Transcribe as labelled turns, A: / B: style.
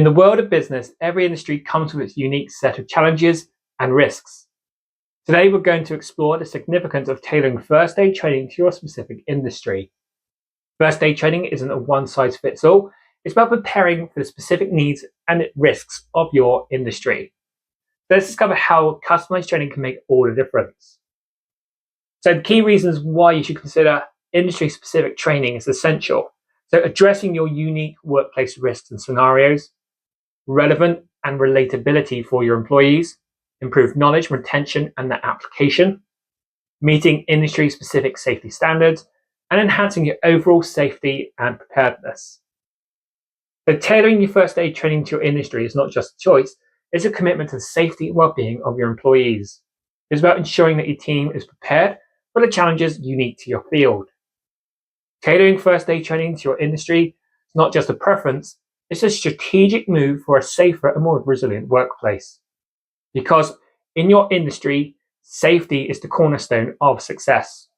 A: In the world of business, every industry comes with its unique set of challenges and risks. Today, we're going to explore the significance of tailoring first aid training to your specific industry. First aid training isn't a one-size-fits-all. It's about preparing for the specific needs and risks of your industry. Let's discover how customized training can make all the difference. So the key reasons why you should consider industry-specific training is essential. So addressing your unique workplace risks and scenarios, relevant and relatability for your employees, improved knowledge, retention, and their application, meeting industry-specific safety standards, and enhancing your overall safety and preparedness. So tailoring your first aid training to your industry is not just a choice, it's a commitment to the safety and well-being of your employees. It's about ensuring that your team is prepared for the challenges unique to your field. Tailoring first aid training to your industry is not just a preference, it's a strategic move for a safer and more resilient workplace. Because in your industry, safety is the cornerstone of success.